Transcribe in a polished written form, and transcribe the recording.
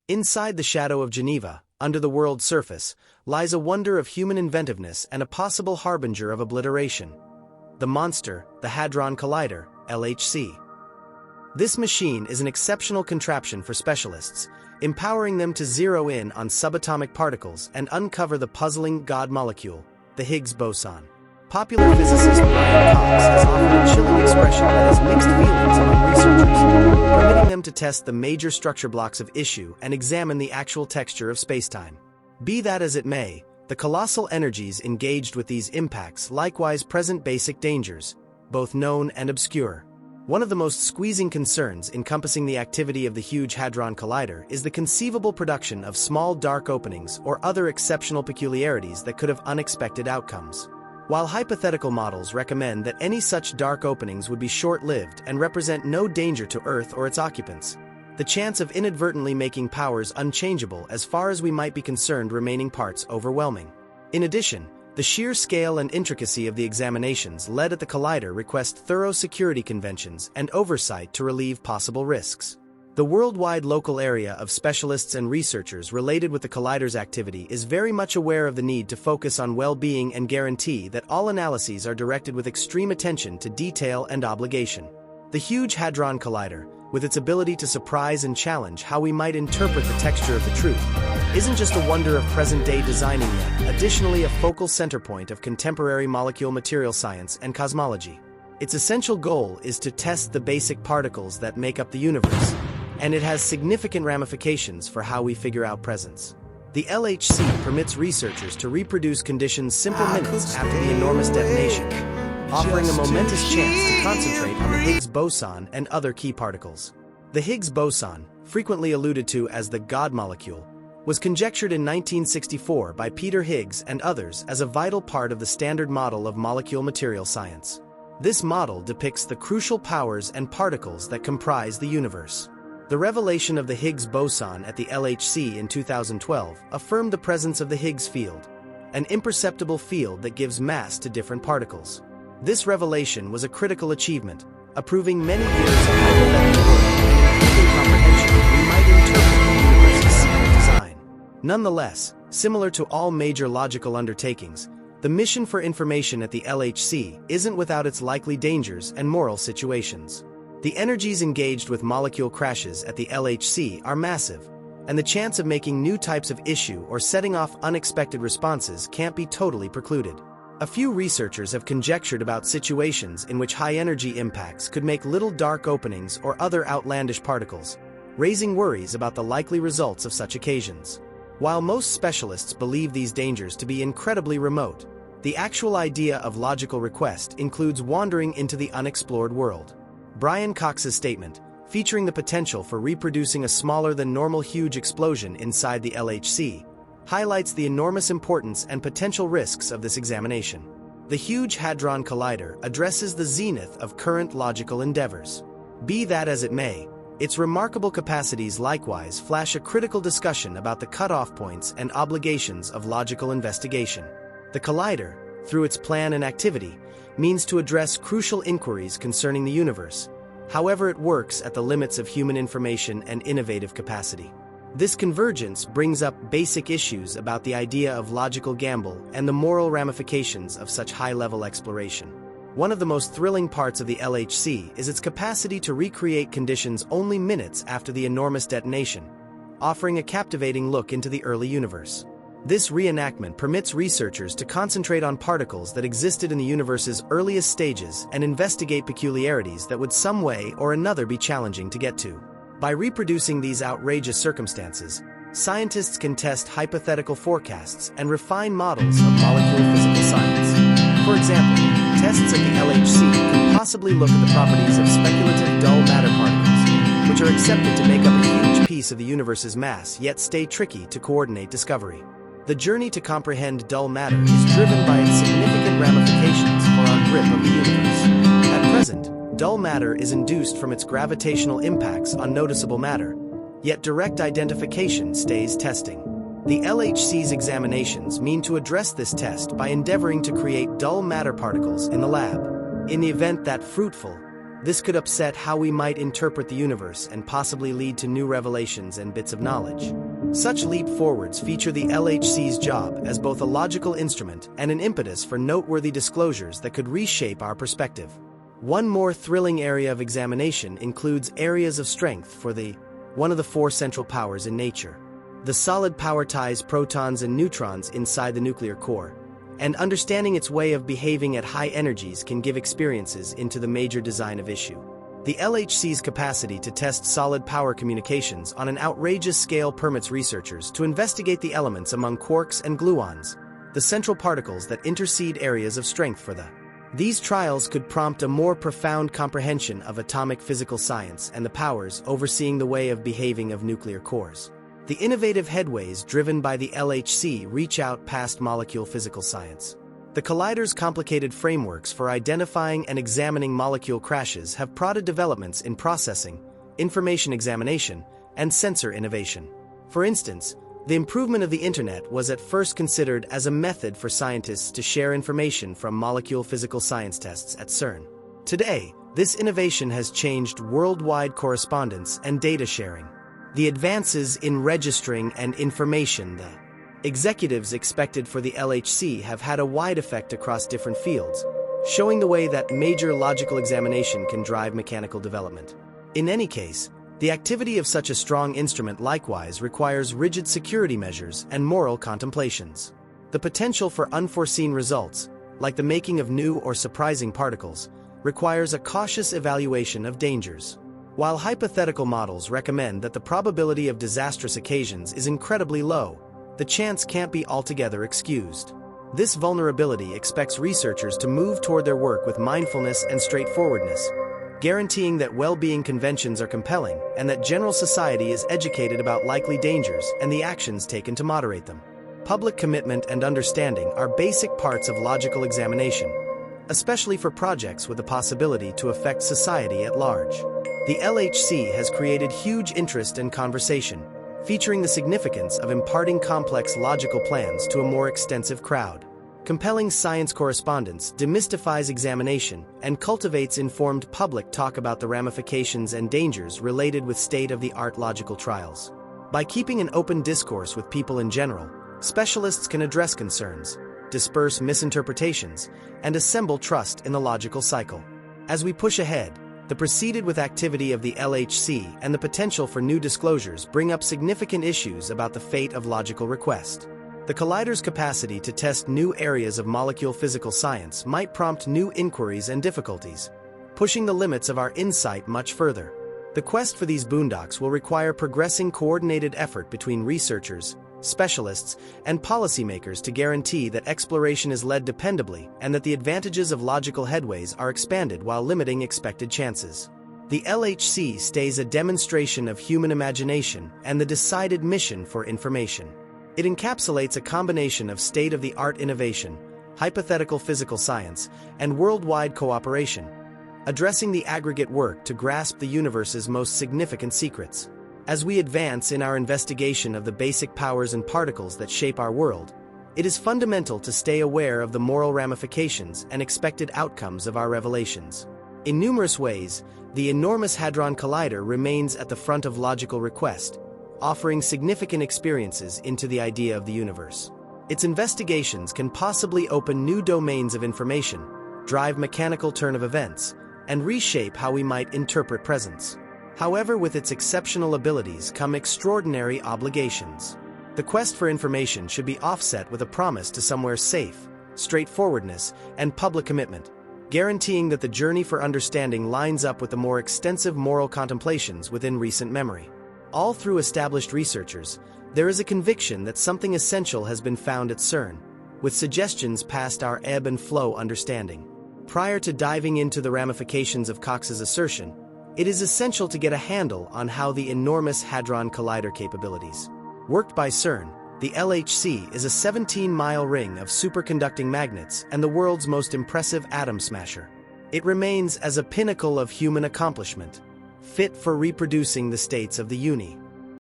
Inside the shadow of Geneva, under the world's surface, lies a wonder of human inventiveness and a possible harbinger of obliteration. The monster, the Hadron Collider, LHC. This machine is an exceptional contraption for specialists, empowering them to zero in on subatomic particles and uncover the puzzling God molecule, the Higgs boson. Popular physicist Brian Cox has offered a chilling expression that has mixed feelings among researchers, permitting them to test the major structure blocks of issue and examine the actual texture of spacetime. Be that as it may, the colossal energies engaged with these impacts likewise present basic dangers, both known and obscure. One of the most squeezing concerns encompassing the activity of the huge Hadron Collider is the conceivable production of small dark openings or other exceptional peculiarities that could have unexpected outcomes. While hypothetical models recommend that any such dark openings would be short-lived and represent no danger to Earth or its occupants, the chance of inadvertently making powers unchangeable as far as we might be concerned remaining parts overwhelming. In addition, the sheer scale and intricacy of the examinations led at the Collider request thorough security conventions and oversight to relieve possible risks. The worldwide local area of specialists and researchers related with the Collider's activity is very much aware of the need to focus on well-being and guarantee that all analyses are directed with extreme attention to detail and obligation. The huge Hadron Collider, with its ability to surprise and challenge how we might interpret the texture of the truth, isn't just a wonder of present-day designing yet, additionally a focal center point of contemporary molecule material science and cosmology. Its essential goal is to test the basic particles that make up the universe, and it has significant ramifications for how we figure out presence. The LHC permits researchers to reproduce conditions simple minutes after the enormous detonation, offering a momentous chance to concentrate on the Higgs boson and other key particles. The Higgs boson, frequently alluded to as the God molecule, was conjectured in 1964 by Peter Higgs and others as a vital part of the Standard Model of molecule material science. This model depicts the crucial powers and particles that comprise the universe. The revelation of the Higgs boson at the LHC in 2012 affirmed the presence of the Higgs field, an imperceptible field that gives mass to different particles. This revelation was a critical achievement, approving many years of hypothetical work and improving comprehension we might interpret the universe's secret design. Nonetheless, similar to all major logical undertakings, the mission for information at the LHC isn't without its likely dangers and moral situations. The energies engaged with molecule crashes at the LHC are massive, and the chance of making new types of issue or setting off unexpected responses can't be totally precluded. A few researchers have conjectured about situations in which high-energy impacts could make little dark openings or other outlandish particles, raising worries about the likely results of such occasions. While most specialists believe these dangers to be incredibly remote, the actual idea of logical request includes wandering into the unexplored world. Brian Cox's statement, featuring the potential for reproducing a smaller than normal huge explosion inside the LHC, highlights the enormous importance and potential risks of this examination. The Huge Hadron Collider addresses the zenith of current logical endeavors. Be that as it may, its remarkable capacities likewise flash a critical discussion about the cutoff points and obligations of logical investigation. The Collider, through its plan and activity, means to address crucial inquiries concerning the universe. However, it works at the limits of human information and innovative capacity. This convergence brings up basic issues about the idea of logical gamble and the moral ramifications of such high-level exploration. One of the most thrilling parts of the LHC is its capacity to recreate conditions only minutes after the enormous detonation, offering a captivating look into the early universe. This reenactment permits researchers to concentrate on particles that existed in the universe's earliest stages and investigate peculiarities that would some way or another be challenging to get to. By reproducing these outrageous circumstances, scientists can test hypothetical forecasts and refine models of molecular physical science. For example, tests at the LHC can possibly look at the properties of speculative dull matter particles, which are accepted to make up a huge piece of the universe's mass yet stay tricky to coordinate discovery. The journey to comprehend dull matter is driven by its significant ramifications for our grip of the universe. At present, dull matter is induced from its gravitational impacts on noticeable matter, yet direct identification stays testing. The LHC's examinations mean to address this test by endeavoring to create dull matter particles in the lab. In the event that fruitful, This could upset how we might interpret the universe and possibly lead to new revelations and bits of knowledge. Such leap forwards feature the LHC's job as both a logical instrument and an impetus for noteworthy disclosures that could reshape our perspective. One more thrilling area of examination includes areas of strength for one of the four central powers in nature. The solid power ties protons and neutrons inside the nuclear core, and understanding its way of behaving at high energies can give experiences into the major design of issue. The LHC's capacity to test solid power communications on an outrageous scale permits researchers to investigate the elements among quarks and gluons, the central particles that intercede areas of strength for These trials could prompt a more profound comprehension of atomic physical science and the powers overseeing the way of behaving of nuclear cores. The innovative headways driven by the LHC reach out past molecule physical science. The collider's complicated frameworks for identifying and examining molecule crashes have prodded developments in processing, information examination, and sensor innovation. For instance, the improvement of the Internet was at first considered as a method for scientists to share information from molecule physical science tests at CERN. Today, this innovation has changed worldwide correspondence and data sharing. The advances in registering and information executives expected for the LHC have had a wide effect across different fields, showing the way that major logical examination can drive mechanical development. In any case, the activity of such a strong instrument likewise requires rigid security measures and moral contemplations. The potential for unforeseen results, like the making of new or surprising particles, requires a cautious evaluation of dangers. While hypothetical models recommend that the probability of disastrous occasions is incredibly low, the chance can't be altogether excused. This vulnerability expects researchers to move toward their work with mindfulness and straightforwardness, guaranteeing that well-being conventions are compelling and that general society is educated about likely dangers and the actions taken to moderate them. Public commitment and understanding are basic parts of logical examination, especially for projects with the possibility to affect society at large. The LHC has created huge interest and conversation, featuring the significance of imparting complex logical plans to a more extensive crowd. Compelling science correspondence demystifies examination and cultivates informed public talk about the ramifications and dangers related with state-of-the-art logical trials. By keeping an open discourse with people in general, specialists can address concerns, disperse misinterpretations, and assemble trust in the logical cycle. As we push ahead, the proceeded with activity of the LHC and the potential for new disclosures bring up significant issues about the fate of logical request. The collider's capacity to test new areas of molecule physical science might prompt new inquiries and difficulties, pushing the limits of our insight much further. The quest for these boondocks will require progressing coordinated effort between researchers, specialists, and policymakers to guarantee that exploration is led dependably and that the advantages of logical headways are expanded while limiting expected chances. The LHC stays a demonstration of human imagination and the decided mission for information. It encapsulates a combination of state-of-the-art innovation, hypothetical physical science, and worldwide cooperation, addressing the aggregate work to grasp the universe's most significant secrets. As we advance in our investigation of the basic powers and particles that shape our world, it is fundamental to stay aware of the moral ramifications and expected outcomes of our revelations. In numerous ways, the enormous Hadron Collider remains at the front of logical request, offering significant experiences into the idea of the universe. Its investigations can possibly open new domains of information, drive mechanical turn of events, and reshape how we might interpret presence. However, with its exceptional abilities come extraordinary obligations. The quest for information should be offset with a promise to somewhere safe, straightforwardness, and public commitment, guaranteeing that the journey for understanding lines up with the more extensive moral contemplations within recent memory. All through established researchers, there is a conviction that something essential has been found at CERN, with suggestions past our ebb and flow understanding. Prior to diving into the ramifications of Cox's assertion, it is essential to get a handle on how the enormous Hadron Collider capabilities. Worked by CERN, the LHC is a 17-mile ring of superconducting magnets and the world's most impressive atom smasher. It remains as a pinnacle of human accomplishment, fit for reproducing the states of the uni.